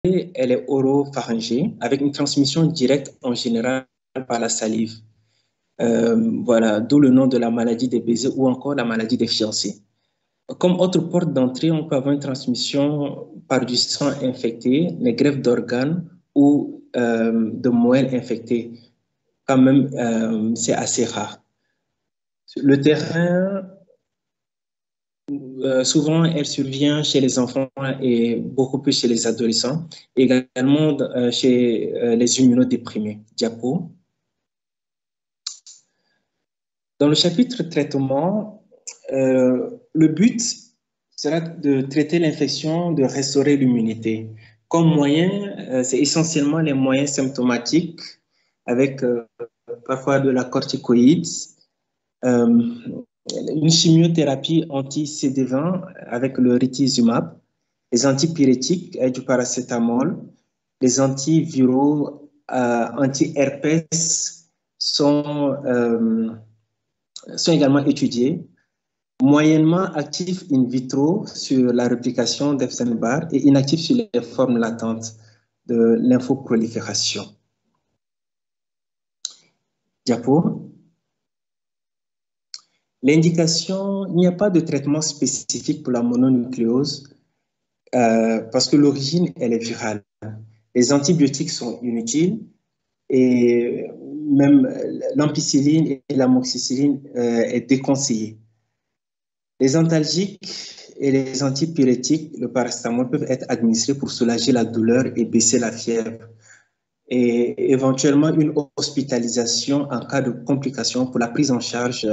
elle est oropharyngée avec une transmission directe en général par la salive. Voilà, d'où le nom de la maladie des baisers ou encore la maladie des fiancés. Comme autre porte d'entrée, on peut avoir une transmission par du sang infecté, les greffes d'organes ou de moelle infectée. Quand même, c'est assez rare. Le terrain, souvent, elle survient chez les enfants et beaucoup plus chez les adolescents, également chez les immunodéprimés. Diapo. Dans le chapitre traitement, le but sera de traiter l'infection, de restaurer l'immunité. Comme moyen, c'est essentiellement les moyens symptomatiques avec parfois de la corticoïde, une chimiothérapie anti-CD20 avec le ritizumab, les antipyrétiques avec du paracétamol, les antiviraux anti-herpès sont également étudiés, moyennement actifs in vitro sur la réplication d'Epstein-Barr et inactifs sur les formes latentes de lymphoprolifération. Diapo. L'indication, il n'y a pas de traitement spécifique pour la mononucléose parce que l'origine, elle est virale. Les antibiotiques sont inutiles et même l'ampicilline et l'amoxicilline est déconseillée. Les antalgiques et les antipyrétiques, le paracétamol, peuvent être administrés pour soulager la douleur et baisser la fièvre. Et éventuellement une hospitalisation en cas de complications pour la prise en charge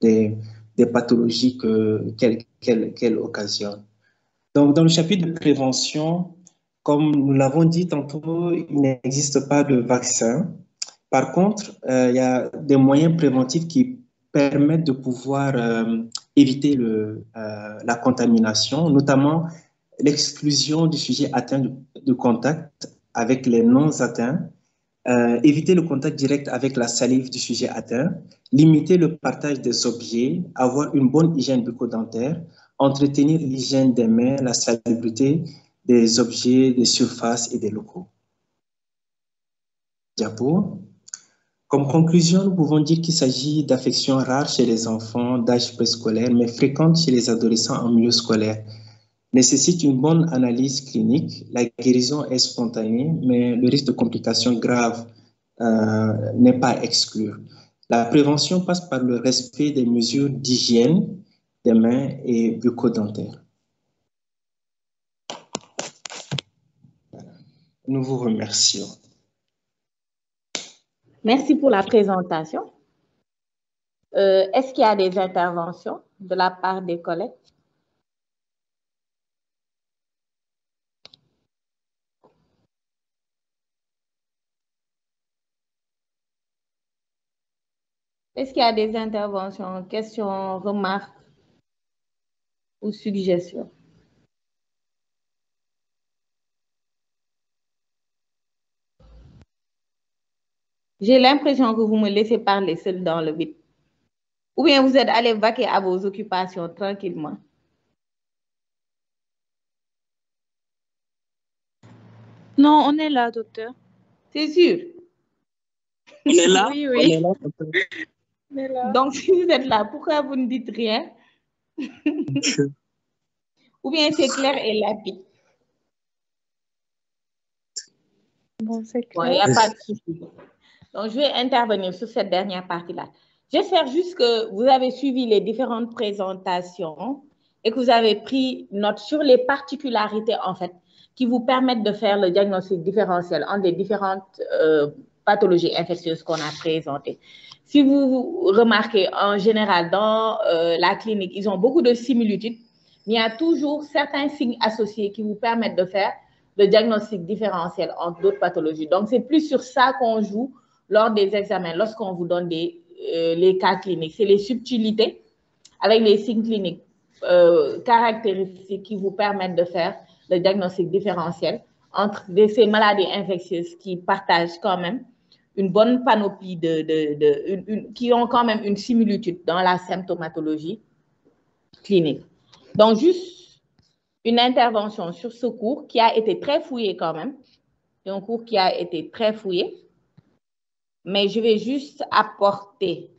des pathologies qu'elle occasionne. Donc, dans le chapitre de prévention, comme nous l'avons dit tantôt, il n'existe pas de vaccin. Par contre, il y a des moyens préventifs qui permettent de pouvoir éviter la contamination, notamment l'exclusion du sujet atteint de contact avec les non-atteints, éviter le contact direct avec la salive du sujet atteint, limiter le partage des objets, avoir une bonne hygiène bucco-dentaire, entretenir l'hygiène des mains, la salubrité des objets, des surfaces et des locaux. Diapo. Comme conclusion, nous pouvons dire qu'il s'agit d'affections rares chez les enfants d'âge préscolaire, mais fréquentes chez les adolescents en milieu scolaire. Nécessite une bonne analyse clinique. La guérison est spontanée, mais le risque de complications graves n'est pas exclu. La prévention passe par le respect des mesures d'hygiène des mains et bucco-dentaires. Nous vous remercions. Merci pour la présentation. Est-ce qu'il y a des interventions de la part des collègues? Est-ce qu'il y a des interventions, questions, remarques ou suggestions? J'ai l'impression que vous me laissez parler seul dans le vide. Ou bien vous êtes allé vaquer à vos occupations tranquillement. Non, on est là, docteur. C'est sûr? On est là? Oui, oui. On est là. Donc, si vous êtes là, pourquoi vous ne dites rien? Ou bien c'est clair et limpide? Bon, c'est clair. Bon, il n'y a pas de souci. Donc, je vais intervenir sur cette dernière partie-là. J'espère juste que vous avez suivi les différentes présentations et que vous avez pris note sur les particularités, en fait, qui vous permettent de faire le diagnostic différentiel entre les différentes pathologies infectieuses qu'on a présentées. Si vous remarquez, en général, dans la clinique, ils ont beaucoup de similitudes, mais il y a toujours certains signes associés qui vous permettent de faire le diagnostic différentiel entre d'autres pathologies. Donc, c'est plus sur ça qu'on joue lors des examens, lorsqu'on vous donne les cas cliniques. C'est les subtilités avec les signes cliniques caractéristiques qui vous permettent de faire le diagnostic différentiel entre ces maladies infectieuses qui partagent quand même une bonne panoplie qui ont quand même une similitude dans la symptomatologie clinique. Donc, juste une intervention sur ce cours qui a été très fouillé quand même. C'est un cours qui a été très fouillé. Mais je vais juste apporter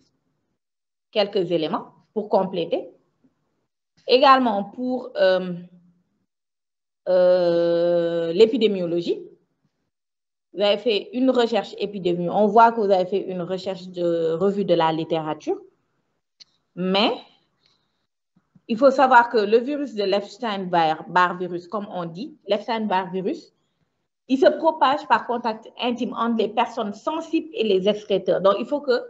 quelques éléments pour compléter. Également pour l'épidémiologie. Vous avez fait une recherche épidémiologique. On voit que vous avez fait une recherche de revue de la littérature. Mais il faut savoir que le virus de l'Epstein-Barr virus, comme on dit, l'Epstein-Barr virus, il se propage par contact intime entre les personnes sensibles et les excréteurs. Donc, il faut que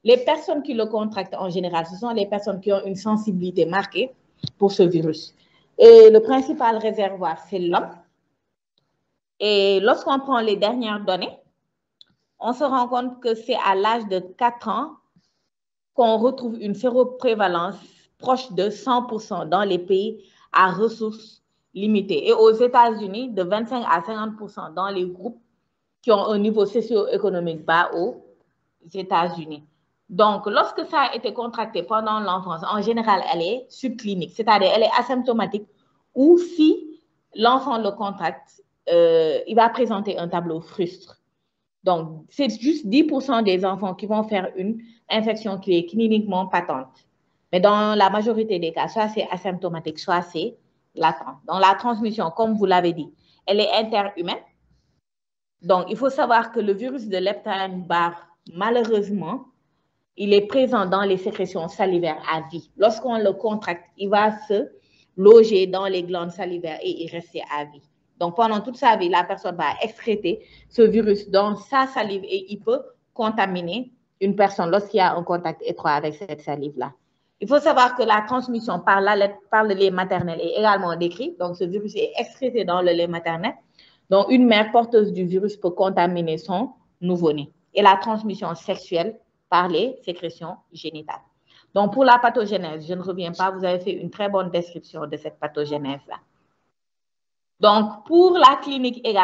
les personnes qui le contractent en général, ce sont les personnes qui ont une sensibilité marquée pour ce virus. Et le principal réservoir, c'est l'homme. Et lorsqu'on prend les dernières données, on se rend compte que c'est à l'âge de 4 ans qu'on retrouve une séroprévalence proche de 100% dans les pays à ressources limitées. Et aux États-Unis, de 25 à 50% dans les groupes qui ont un niveau socio-économique bas aux États-Unis. Donc, lorsque ça a été contracté pendant l'enfance, en général, elle est subclinique, c'est-à-dire elle est asymptomatique, ou si l'enfant le contracte, il va présenter un tableau frustre. Donc, c'est juste 10% des enfants qui vont faire une infection qui est cliniquement patente. Mais dans la majorité des cas, soit c'est asymptomatique, soit c'est latent. Donc, la transmission, comme vous l'avez dit, elle est interhumaine. Donc, il faut savoir que le virus de l'Epstein-Barr, malheureusement, il est présent dans les sécrétions salivaires à vie. Lorsqu'on le contracte, il va se loger dans les glandes salivaires et y rester à vie. Donc, pendant toute sa vie, la personne va excréter ce virus dans sa salive et il peut contaminer une personne lorsqu'il y a un contact étroit avec cette salive-là. Il faut savoir que la transmission par le lait maternel est également décrite. Donc, ce virus est excrété dans le lait maternel. Donc, une mère porteuse du virus peut contaminer son nouveau-né. Et la transmission sexuelle par les sécrétions génitales. Donc, pour la pathogénèse, je ne reviens pas, vous avez fait une très bonne description de cette pathogénèse-là. Donc, pour la clinique également,